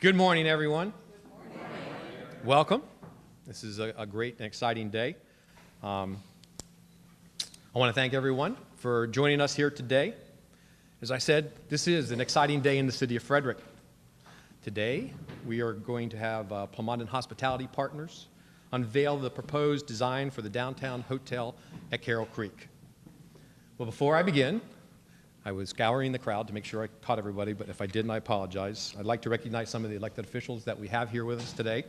Good morning, everyone. Good morning. Welcome. This is a great and exciting day. I want to thank everyone for joining us here today. As I said, this is an exciting day in the city of Frederick. Today, we are going to have Plumbondon Hospitality Partners unveil the proposed design for the downtown hotel at Carroll Creek. Well, before I begin, I was scouring the crowd to make sure I caught everybody, but if I didn't, I apologize. I'd like to recognize some of the elected officials that we have here with us today.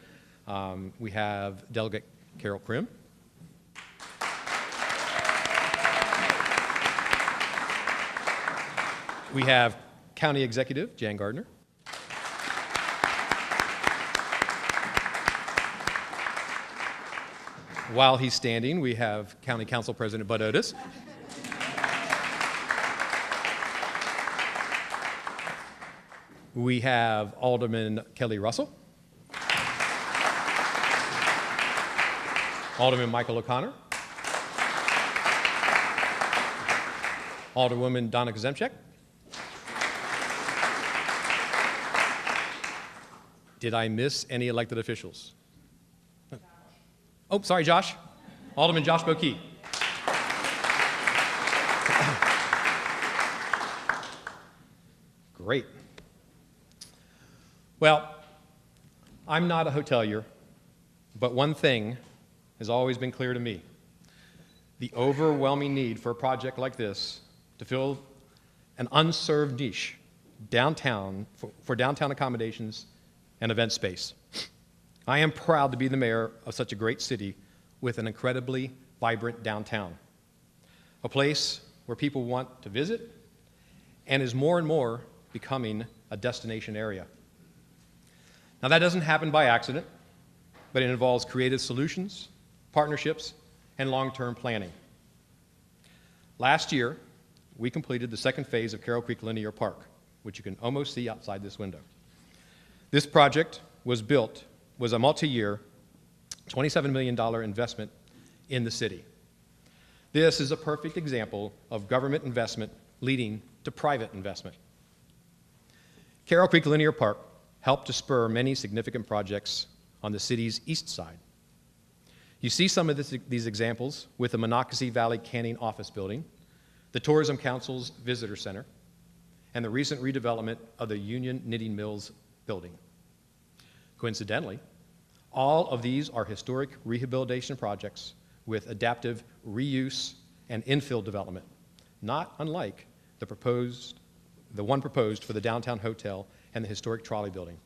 We have Delegate Carol Krim. We have County Executive Jan Gardner. While he's standing, we have County Council President Bud Otis. We have Alderman Kelly Russell. Alderman Michael O'Connor. Alderwoman Donna Kazemchek. Did I miss any elected officials? Oh, sorry, Josh. Alderman Josh Bokey. Great. Well, I'm not a hotelier, but one thing has always been clear to me. The overwhelming need for a project like this to fill an unserved niche downtown for downtown accommodations and event space. I am proud to be the mayor of such a great city with an incredibly vibrant downtown, a place where people want to visit and is more and more becoming a destination area. Now, that doesn't happen by accident, but it involves creative solutions, partnerships, and long-term planning. Last year, we completed the second phase of Carroll Creek Linear Park, which you can almost see outside this window. This project was a multi-year, $27 million investment in the city. This is a perfect example of government investment leading to private investment. Carroll Creek Linear Park helped to spur many significant projects on the city's east side. You see some of these examples with the Monocacy Valley Canning Office Building, the Tourism Council's Visitor Center, and the recent redevelopment of the Union Knitting Mills building. Coincidentally, all of these are historic rehabilitation projects with adaptive reuse and infill development, not unlike the one proposed for the downtown hotel and the historic trolley building.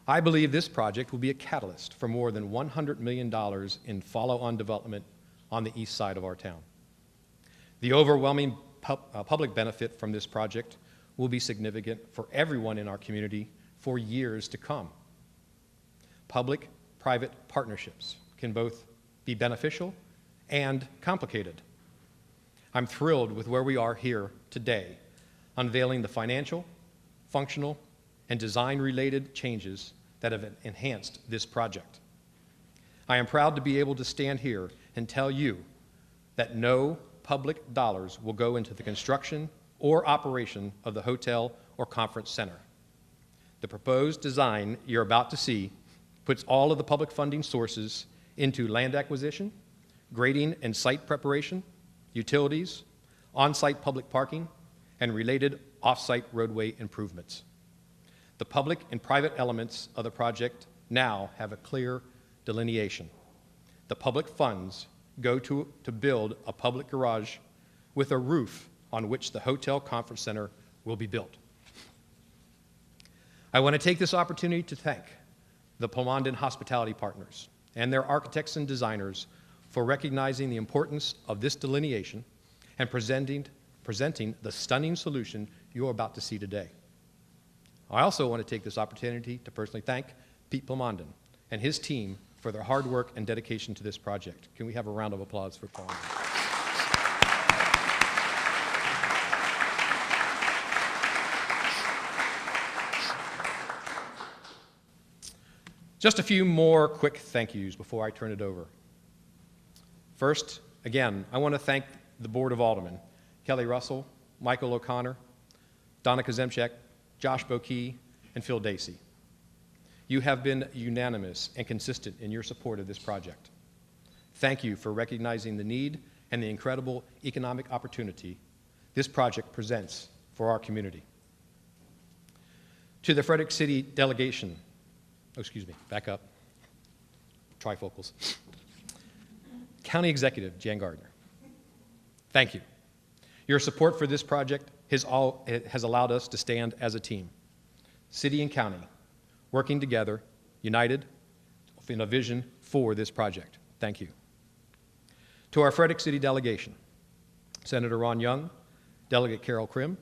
I believe this project will be a catalyst for more than $100 million in follow-on development on the east side of our town. The overwhelming public benefit from this project will be significant for everyone in our community for years to come. Public-private partnerships can both be beneficial and complicated. I'm thrilled with where we are here today, unveiling the financial, functional, and design-related changes that have enhanced this project. I am proud to be able to stand here and tell you that no public dollars will go into the construction or operation of the hotel or conference center. The proposed design you're about to see puts all of the public funding sources into land acquisition, grading and site preparation, utilities, on-site public parking, and related off-site roadway improvements. The public and private elements of the project now have a clear delineation. The public funds go to build a public garage with a roof on which the hotel conference center will be built. I want to take this opportunity to thank the Plumbondon Hospitality Partners and their architects and designers for recognizing the importance of this delineation and presenting the stunning solution you're about to see today. I also want to take this opportunity to personally thank Pete Plumbondon and his team for their hard work and dedication to this project. Can we have a round of applause for Plumbondon? Just a few more quick thank yous before I turn it over. First, again, I want to thank the Board of Aldermen, Kelly Russell, Michael O'Connor, Donna Kazemchek, Josh Bokey, and Phil Dacey. You have been unanimous and consistent in your support of this project. Thank you for recognizing the need and the incredible economic opportunity this project presents for our community. To the Frederick City delegation, back up, trifocals. County Executive Jan Gardner, thank you. Your support for this project has allowed us to stand as a team, city and county, working together, united in a vision for this project. Thank you. To our Frederick City delegation, Senator Ron Young, Delegate Carol Krim,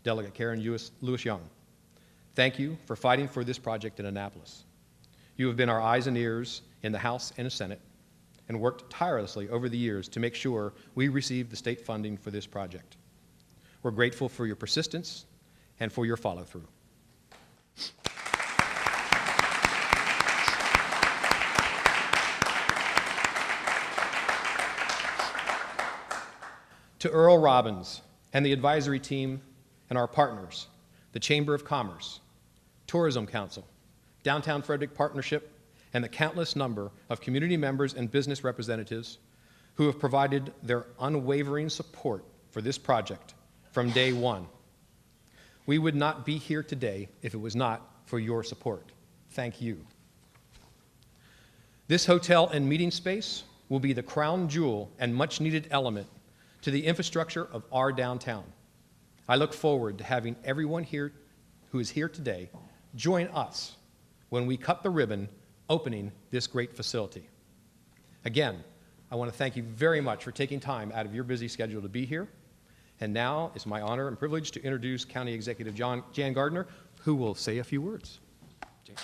Delegate Karen Lewis Young, thank you for fighting for this project in Annapolis. You have been our eyes and ears in the House and the Senate and worked tirelessly over the years to make sure we receive the state funding for this project. We're grateful for your persistence and for your follow-through. To Earl Robbins and the advisory team and our partners, the Chamber of Commerce, Tourism Council, Downtown Frederick Partnership, and the countless number of community members and business representatives who have provided their unwavering support for this project from day one. We would not be here today if it was not for your support. Thank you. This hotel and meeting space will be the crown jewel and much-needed element to the infrastructure of our downtown. I look forward to having everyone here who is here today join us when we cut the ribbon opening this great facility. Again, I want to thank you very much for taking time out of your busy schedule to be here. And now it's my honor and privilege to introduce County Executive Jan Gardner, who will say a few words. Jan.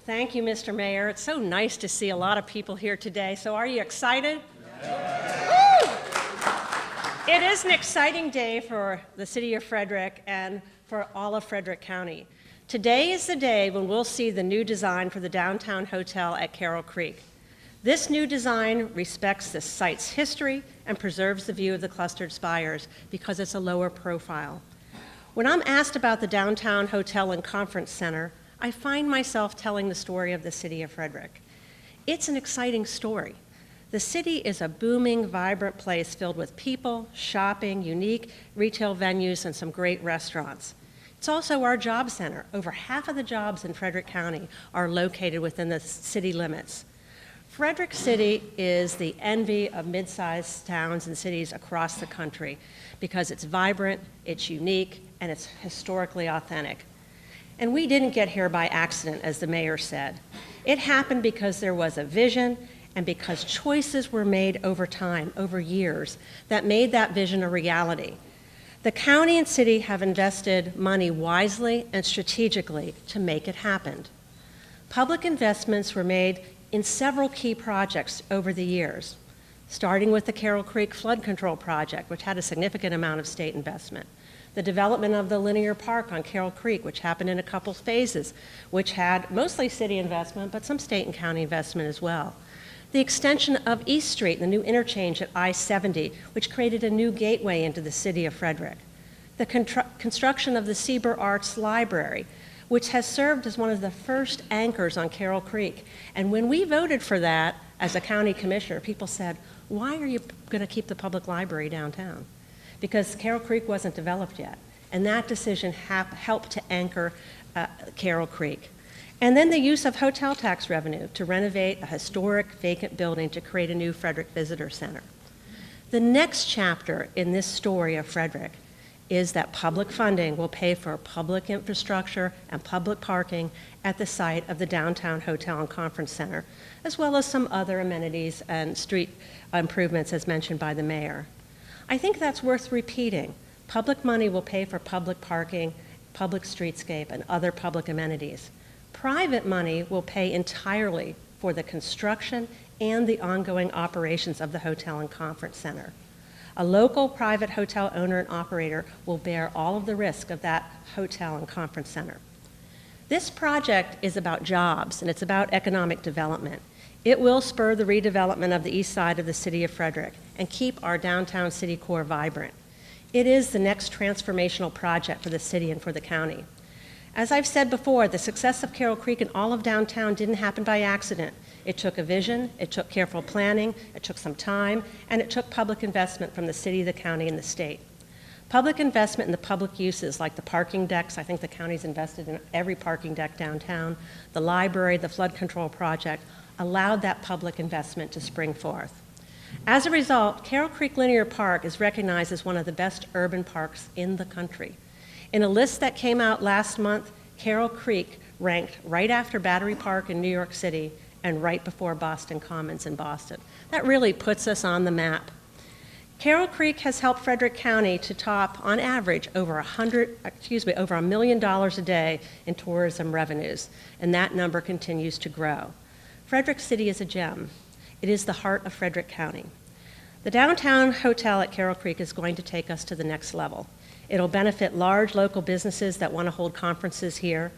Thank you, Mr. Mayor. It's so nice to see a lot of people here today. So are you excited? It is an exciting day for the city of Frederick and for all of Frederick County. Today is the day when we'll see the new design for the downtown hotel at Carroll Creek. This new design respects the site's history and preserves the view of the clustered spires because it's a lower profile. When I'm asked about the downtown hotel and conference center, I find myself telling the story of the city of Frederick. It's an exciting story. The city is a booming, vibrant place filled with people, shopping, unique retail venues, and some great restaurants. It's also our job center. Over half of the jobs in Frederick County are located within the city limits. Frederick City is the envy of mid-sized towns and cities across the country because it's vibrant, it's unique, and it's historically authentic. And we didn't get here by accident, as the mayor said. It happened because there was a vision and because choices were made over time, over years, that made that vision a reality. The county and city have invested money wisely and strategically to make it happen. Public investments were made in several key projects over the years, starting with the Carroll Creek Flood Control Project, which had a significant amount of state investment. The development of the linear park on Carroll Creek, which happened in a couple phases, which had mostly city investment, but some state and county investment as well. The extension of East Street, the new interchange at I-70, which created a new gateway into the city of Frederick. The construction of the Sieber Arts Library, which has served as one of the first anchors on Carroll Creek. And when we voted for that as a county commissioner, people said, why are you going to keep the public library downtown? Because Carroll Creek wasn't developed yet. And that decision helped to anchor Carroll Creek. And then the use of hotel tax revenue to renovate a historic vacant building to create a new Frederick Visitor Center. The next chapter in this story of Frederick is that public funding will pay for public infrastructure and public parking at the site of the downtown hotel and conference center, as well as some other amenities and street improvements as mentioned by the mayor. I think that's worth repeating. Public money will pay for public parking, public streetscape, and other public amenities. Private money will pay entirely for the construction and the ongoing operations of the hotel and conference center. A local private hotel owner and operator will bear all of the risk of that hotel and conference center. This project is about jobs and it's about economic development. It will spur the redevelopment of the east side of the city of Frederick and keep our downtown city core vibrant. It is the next transformational project for the city and for the county. As I've said before, the success of Carroll Creek and all of downtown didn't happen by accident. It took a vision, it took careful planning, it took some time, and it took public investment from the city, the county, and the state. Public investment in the public uses like the parking decks, I think the county's invested in every parking deck downtown, the library, the flood control project, allowed that public investment to spring forth. As a result, Carroll Creek Linear Park is recognized as one of the best urban parks in the country. In a list that came out last month, Carroll Creek ranked right after Battery Park in New York City and right before Boston Commons in Boston. That really puts us on the map. Carroll Creek has helped Frederick County to top, on average, over $1 million a day in tourism revenues, and that number continues to grow. Frederick City is a gem. It is the heart of Frederick County. The downtown hotel at Carroll Creek is going to take us to the next level. It'll benefit large local businesses that want to hold conferences here,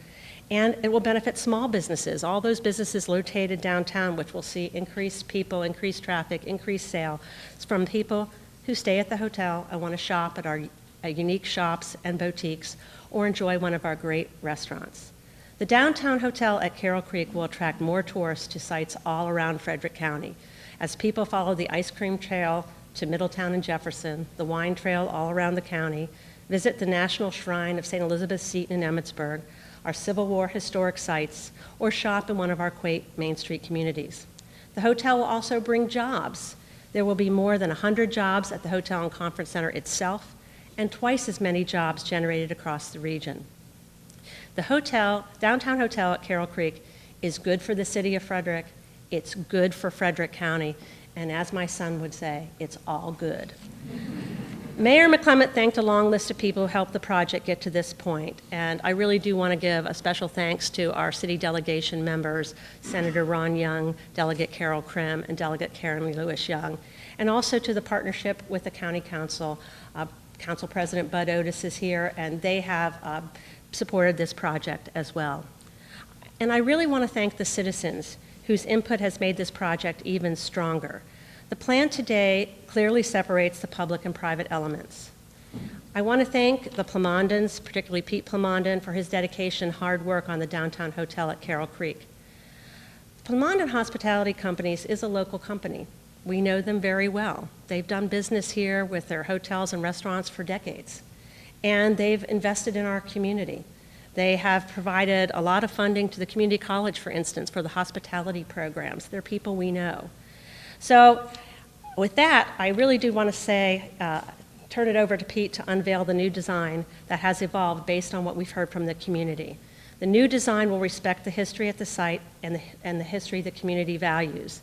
and it will benefit small businesses, all those businesses located downtown, which will see increased people, increased traffic, increased sales from people who stay at the hotel and want to shop at our unique shops and boutiques or enjoy one of our great restaurants. The downtown hotel at Carroll Creek will attract more tourists to sites all around Frederick County as people follow the ice cream trail to Middletown and Jefferson, the wine trail all around the county, visit the National Shrine of St. Elizabeth Seton in Emmitsburg, our Civil War historic sites, or shop in one of our quaint Main Street communities. The hotel will also bring jobs. There will be more than 100 jobs at the Hotel and Conference Center itself, and twice as many jobs generated across the region. The downtown hotel at Carroll Creek is good for the city of Frederick, it's good for Frederick County, and as my son would say, it's all good. Mayor McClement thanked a long list of people who helped the project get to this point, and I really do want to give a special thanks to our city delegation members, Senator Ron Young, Delegate Carol Krim, and Delegate Karen Lewis Young, and also to the partnership with the County Council. Council President Bud Otis is here, and they have supported this project as well. And I really want to thank the citizens whose input has made this project even stronger. The plan today clearly separates the public and private elements. I want to thank the Plamondons, particularly Pete Plamondon, for his dedication and hard work on the downtown hotel at Carroll Creek. Plamondon Hospitality Companies is a local company. We know them very well. They've done business here with their hotels and restaurants for decades, and they've invested in our community. They have provided a lot of funding to the community college, for instance, for the hospitality programs. They're people we know. So with that, I really do want to say, turn it over to Pete to unveil the new design that has evolved based on what we've heard from the community. The new design will respect the history at the site and the history the community values.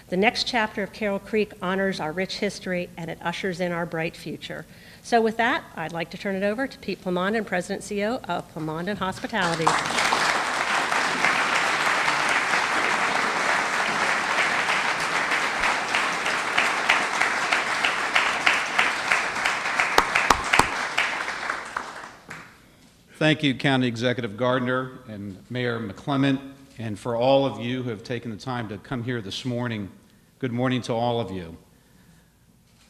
The next chapter of Carroll Creek honors our rich history and it ushers in our bright future. So with that, I'd like to turn it over to Pete Plamondon, President and CEO of Plamondon Hospitality. Thank you, County Executive Gardner and Mayor McClement, and for all of you who have taken the time to come here this morning. Good morning to all of you.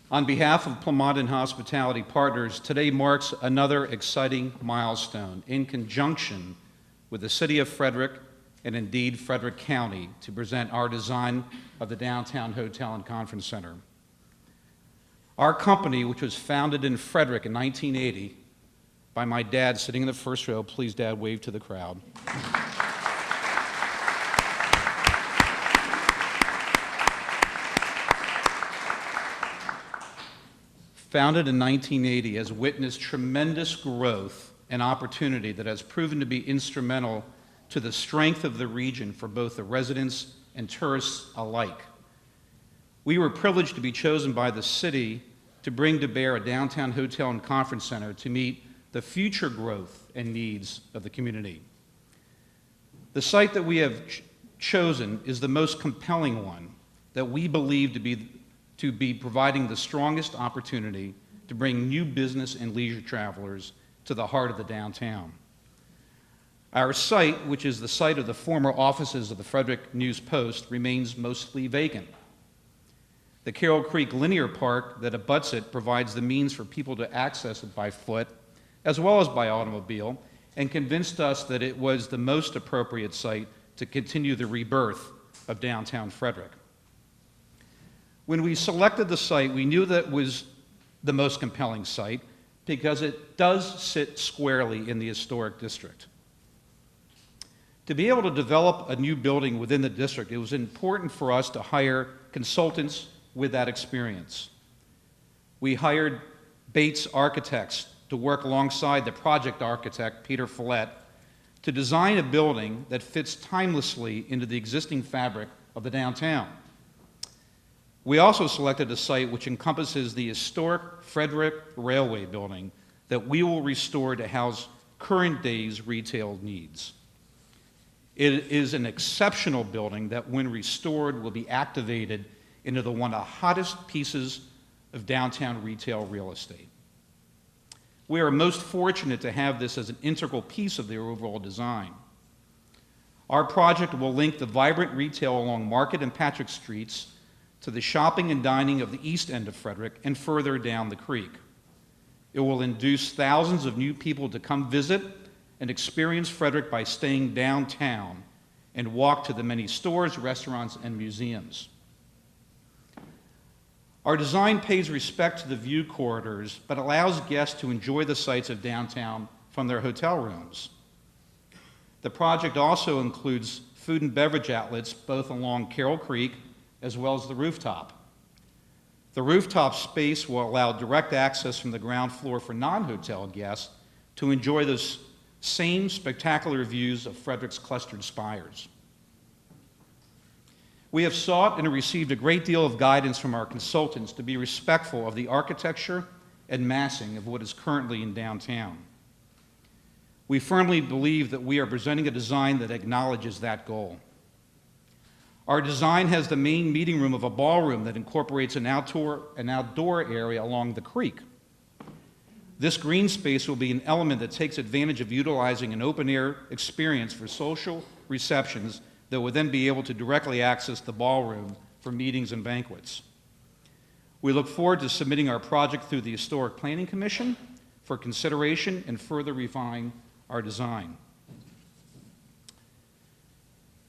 On behalf of Plamondon Hospitality Partners, today marks another exciting milestone in conjunction with the City of Frederick and indeed Frederick County to present our design of the Downtown Hotel and Conference Center. Our company, which was founded in Frederick in 1980 by my dad sitting in the first row, please Dad wave to the crowd. Founded in 1980, has witnessed tremendous growth and opportunity that has proven to be instrumental to the strength of the region for both the residents and tourists alike. We were privileged to be chosen by the city to bring to bear a downtown hotel and conference center to meet the future growth and needs of the community. The site that we have chosen is the most compelling one that we believe to be providing the strongest opportunity to bring new business and leisure travelers to the heart of the downtown. Our site, which is the site of the former offices of the Frederick News Post, remains mostly vacant. The Carroll Creek Linear Park that abuts it provides the means for people to access it by foot as well as by automobile, and convinced us that it was the most appropriate site to continue the rebirth of downtown Frederick. When we selected the site, we knew that it was the most compelling site because it does sit squarely in the historic district. To be able to develop a new building within the district, it was important for us to hire consultants with that experience. We hired Bates Architects to work alongside the project architect, Peter Follett, to design a building that fits timelessly into the existing fabric of the downtown. We also selected a site which encompasses the historic Frederick Railway building that we will restore to house current day's retail needs. It is an exceptional building that, when restored, will be activated into one of the hottest pieces of downtown retail real estate. We are most fortunate to have this as an integral piece of the overall design. Our project will link the vibrant retail along Market and Patrick Streets to the shopping and dining of the east end of Frederick and further down the creek. It will induce thousands of new people to come visit and experience Frederick by staying downtown and walk to the many stores, restaurants, and museums. Our design pays respect to the view corridors, but allows guests to enjoy the sights of downtown from their hotel rooms. The project also includes food and beverage outlets both along Carroll Creek as well as the rooftop. The rooftop space will allow direct access from the ground floor for non-hotel guests to enjoy those same spectacular views of Frederick's clustered spires. We have sought and received a great deal of guidance from our consultants to be respectful of the architecture and massing of what is currently in downtown. We firmly believe that we are presenting a design that acknowledges that goal. Our design has the main meeting room of a ballroom that incorporates an outdoor area along the creek. This green space will be an element that takes advantage of utilizing an open-air experience for social receptions that will then be able to directly access the ballroom for meetings and banquets. We look forward to submitting our project through the Historic Planning Commission for consideration and further refine our design.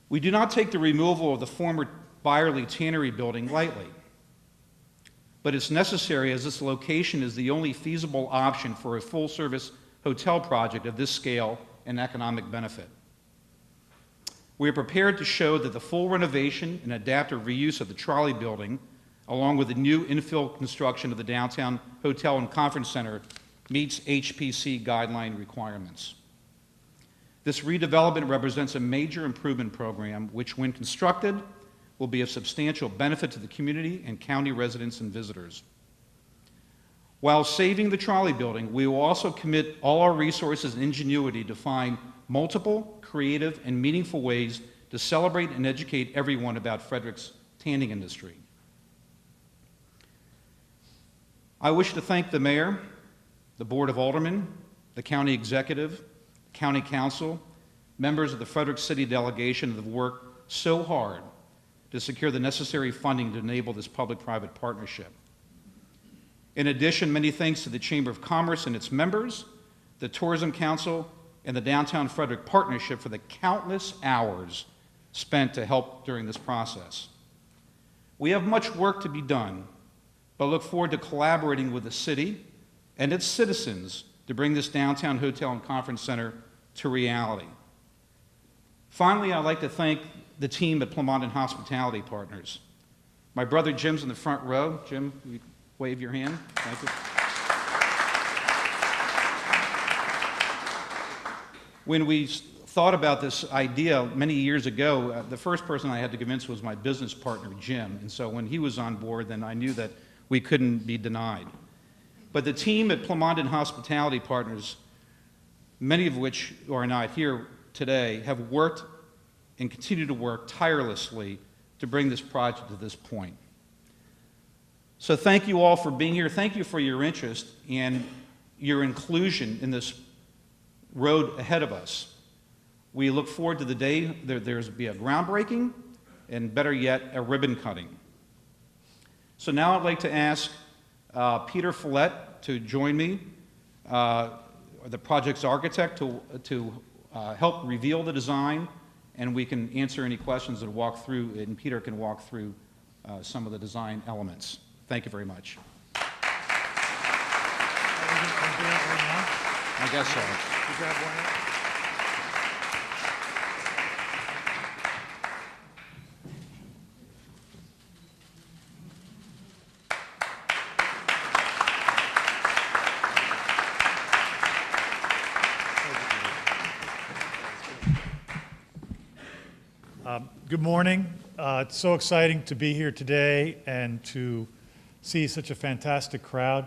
We do not take the removal of the former Byerly Tannery building lightly, but it's necessary as this location is the only feasible option for a full-service hotel project of this scale and economic benefit. We are prepared to show that the full renovation and adaptive reuse of the trolley building, along with the new infill construction of the downtown hotel and conference center, meets HPC guideline requirements. This redevelopment represents a major improvement program which, when constructed, will be of substantial benefit to the community and county residents and visitors. While saving the trolley building, we will also commit all our resources and ingenuity to find multiple, creative, and meaningful ways to celebrate and educate everyone about Frederick's tanning industry. I wish to thank the mayor, the Board of Aldermen, the county executive, county council, members of the Frederick City delegation that have worked so hard to secure the necessary funding to enable this public-private partnership. In addition, many thanks to the Chamber of Commerce and its members, the Tourism Council, and the Downtown Frederick Partnership for the countless hours spent to help during this process. We have much work to be done, but look forward to collaborating with the city and its citizens to bring this downtown hotel and conference center to reality. Finally, I'd like to thank the team at Plumond Hospitality Partners. My brother Jim's in the front row. Jim, you wave your hand. Thank you. When we thought about this idea many years ago, the first person I had to convince was my business partner, Jim. And so when he was on board, then I knew that we couldn't be denied. But the team at Plumond Hospitality Partners, many of which are not here today, have worked and continue to work tirelessly to bring this project to this point. So thank you all for being here. Thank you for your interest and your inclusion in this road ahead of us. We look forward to the day there's be a groundbreaking, and better yet, a ribbon cutting. So now I'd like to ask Peter Follett to join me, the project's architect, to help reveal the design, and we can answer any questions and walk through, and Peter can walk through some of the design elements. Thank you very much. I guess so. Good morning. It's so exciting to be here today and to see such a fantastic crowd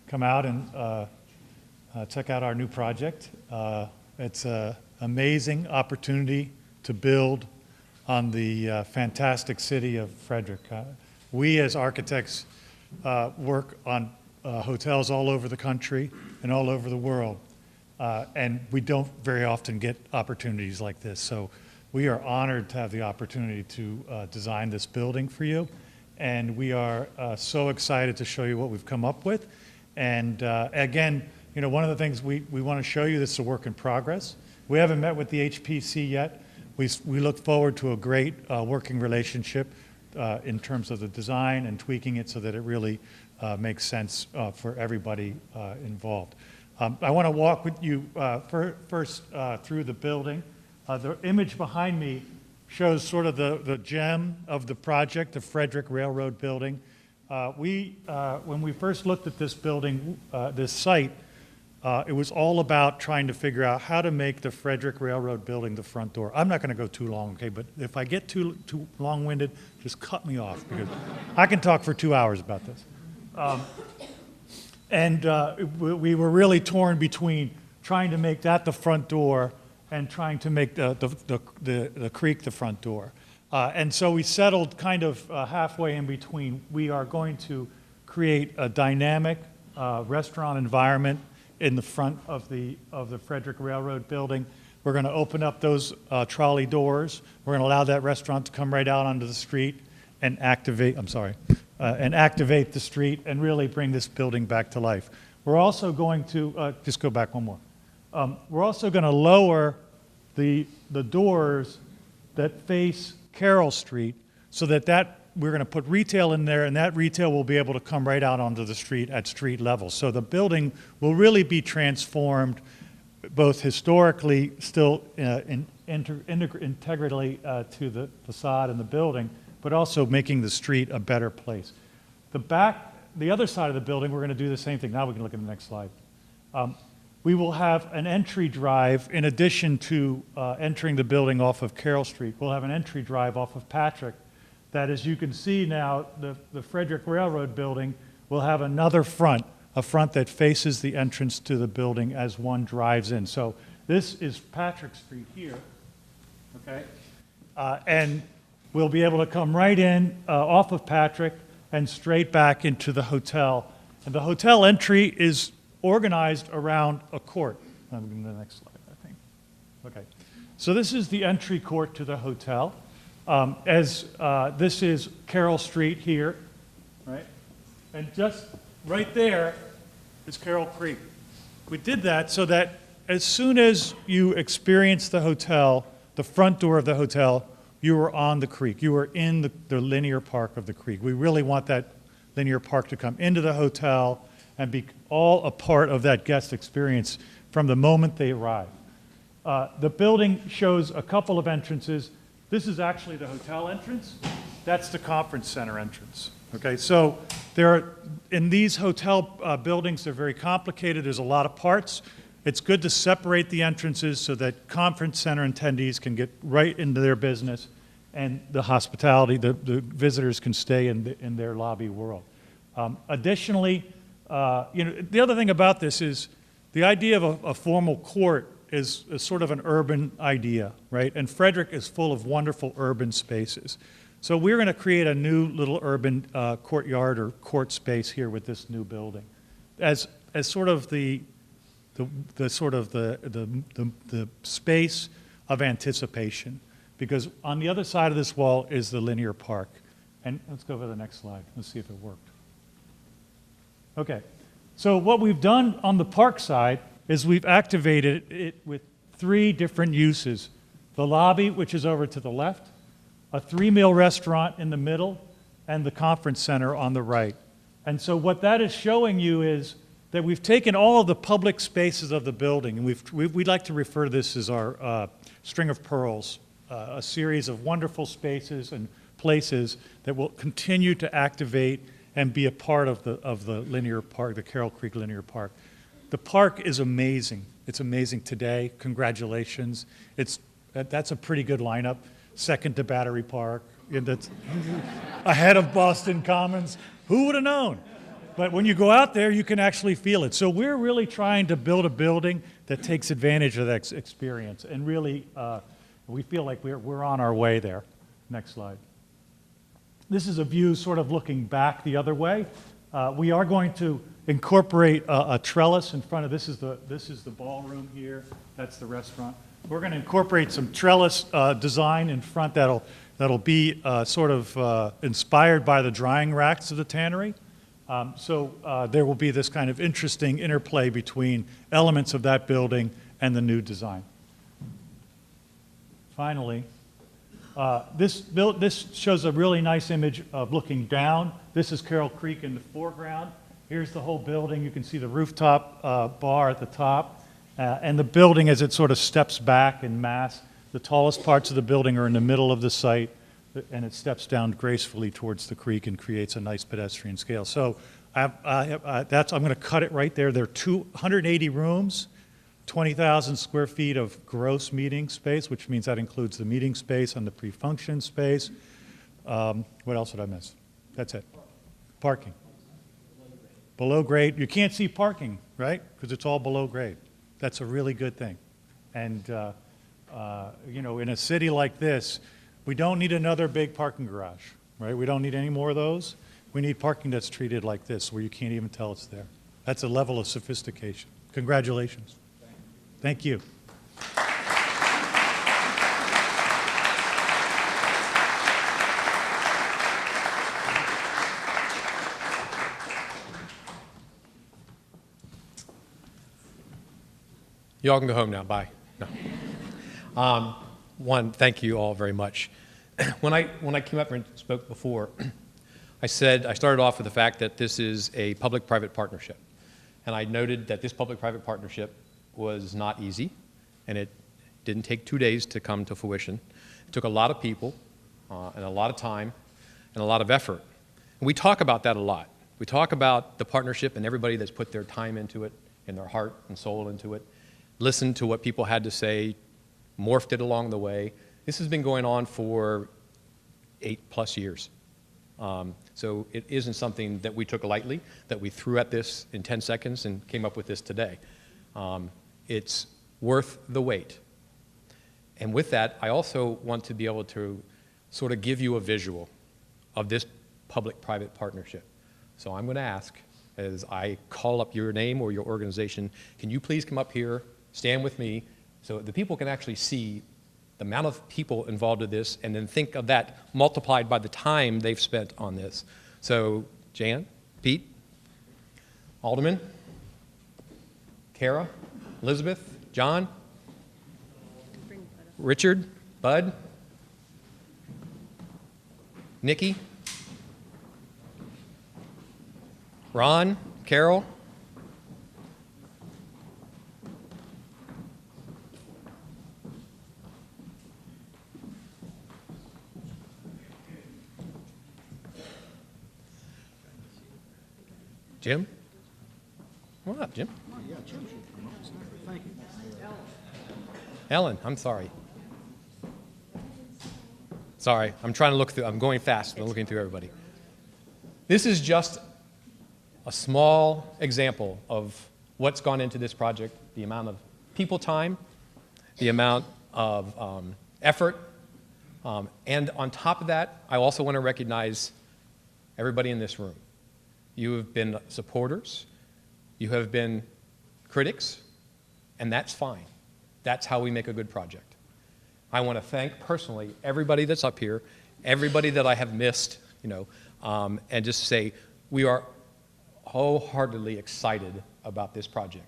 come out and check out our new project. It's an amazing opportunity to build on the fantastic city of Frederick. We as architects work on hotels all over the country and all over the world, and we don't very often get opportunities like this. So we are honored to have the opportunity to design this building for you, and we are so excited to show you what we've come up with. And again, you know, one of the things we want to show you, this is a work in progress. We haven't met with the HPC yet. We look forward to a great working relationship in terms of the design and tweaking it so that it really makes sense for everybody involved. I want to walk with you first through the building. The image behind me shows sort of the gem of the project, the Frederick Railroad Building. When we first looked at this building, this site, it was all about trying to figure out how to make the Frederick Railroad Building the front door. I'm not going to go too long, okay? But if I get too long-winded, just cut me off, because I can talk for 2 hours about this. We were really torn between trying to make that the front door and trying to make the creek the front door. And so we settled kind of halfway in between. We are going to create a dynamic restaurant environment in the front of the Frederick Railroad Building. We're going to open up those trolley doors. We're going to allow that restaurant to come right out onto the street and activate the street and really bring this building back to life. We're also going to, just go back one more. We're also going to lower the doors that face Carroll Street so that we're going to put retail in there, and that retail will be able to come right out onto the street at street level. So the building will really be transformed, both historically, still integrally to the facade and the building, but also making the street a better place. The other side of the building, we're going to do the same thing. Now we can look at the next slide. We will have an entry drive in addition to entering the building off of Carroll Street. We'll have an entry drive off of Patrick that, as you can see now, the Frederick Railroad Building will have another front, a front that faces the entrance to the building as one drives in. So this is Patrick Street here, okay? And we'll be able to come right in off of Patrick and straight back into the hotel. And the hotel entry is organized around a court. I'm going to the next slide, I think. Okay. So this is the entry court to the hotel. This is Carroll Street here, right? And just right there is Carroll Creek. We did that so that as soon as you experience the hotel, the front door of the hotel, you were on the creek. You were in the linear park of the creek. We really want that linear park to come into the hotel and be all a part of that guest experience from the moment they arrive. The building shows a couple of entrances. This is actually the hotel entrance. That's the conference center entrance. Okay, so in these hotel buildings, they're very complicated. There's a lot of parts. It's good to separate the entrances so that conference center attendees can get right into their business, and the hospitality, the visitors can stay in their lobby world. Additionally, the other thing about this is the idea of a formal court is sort of an urban idea, right? And Frederick is full of wonderful urban spaces. So we're going to create a new little urban courtyard or court space here with this new building, as sort of the space of anticipation, because on the other side of this wall is the linear park. And let's go to the next slide. Let's see if it worked. Okay, so what we've done on the park side is we've activated it with 3 different uses. The lobby, which is over to the left, a 3-meal restaurant in the middle, and the conference center on the right. And so what that is showing you is that we've taken all of the public spaces of the building, and we'd like to refer to this as our string of pearls, a series of wonderful spaces and places that will continue to activate and be a part of the linear park, the Carroll Creek Linear Park. The park is amazing. It's amazing today. Congratulations. That's a pretty good lineup. Second to Battery Park. That's ahead of Boston Commons. Who would have known? But when you go out there, you can actually feel it. So we're really trying to build a building that takes advantage of that experience. And really, we feel like we're on our way there. Next slide. This is a view sort of looking back the other way. We are going to incorporate a trellis in front of this is the ballroom here. That's the restaurant. We're going to incorporate some trellis design in front that'll be sort of inspired by the drying racks of the tannery. So there will be this kind of interesting interplay between elements of that building and the new design. Finally, this shows a really nice image of looking down. This is Carroll Creek in the foreground. Here's the whole building. You can see the rooftop bar at the top. And the building, as it sort of steps back in mass, the tallest parts of the building are in the middle of the site, and it steps down gracefully towards the creek and creates a nice pedestrian scale. So I'm going to cut it right there. There are 280 rooms, 20,000 square feet of gross meeting space, which means that includes the meeting space and the pre-function space. What else did I miss? That's it. Parking. Below grade. You can't see parking, right? Because it's all below grade. That's a really good thing. And, you know, in a city like this, we don't need another big parking garage, right? We don't need any more of those. We need parking that's treated like this, where you can't even tell it's there. That's a level of sophistication. Congratulations. Thank you. Y'all can go home now. Bye. No. Thank you all very much. When I came up and spoke before, I started off with the fact that this is a public-private partnership. And I noted that this public-private partnership was not easy, and it didn't take 2 days to come to fruition. It took a lot of people, and a lot of time, and a lot of effort. And we talk about that a lot. We talk about the partnership and everybody that's put their time into it, and their heart and soul into it, listened to what people had to say, morphed it along the way. This has been going on for 8+ years. So it isn't something that we took lightly, that we threw at this in 10 seconds and came up with this today. It's worth the wait. And with that, I also want to be able to sort of give you a visual of this public-private partnership. So I'm going to ask, as I call up your name or your organization, can you please come up here, stand with me, so the people can actually see the amount of people involved in this, and then think of that multiplied by the time they've spent on this. So Jan, Pete, Alderman, Kara, Elizabeth, John, Richard, Bud, Nikki, Ron, Carol, Jim? What up, Jim? Yeah, Jim should come up. Thank you. Ellen, I'm sorry. Sorry, I'm trying to look through, I'm going fast, I'm looking through everybody. This is just a small example of what's gone into this project, the amount of people time, the amount of effort, and on top of that, I also want to recognize everybody in this room. You have been supporters, you have been critics, and that's fine. That's how we make a good project. I want to thank personally everybody that's up here, everybody that I have missed, and just say we are wholeheartedly excited about this project.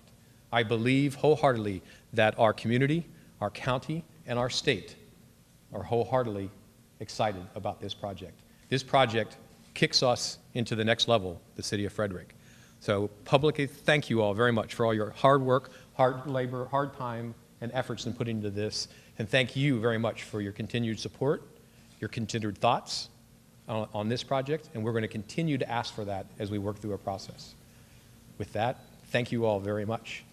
I believe wholeheartedly that our community, our county, and our state are wholeheartedly excited about this project. This project kicks us into the next level, the city of Frederick. So publicly, thank you all very much for all your hard work, hard labor, hard time, and efforts in putting into this. And thank you very much for your continued support, your continued thoughts on this project, and we're going to continue to ask for that as we work through our process. With that, thank you all very much.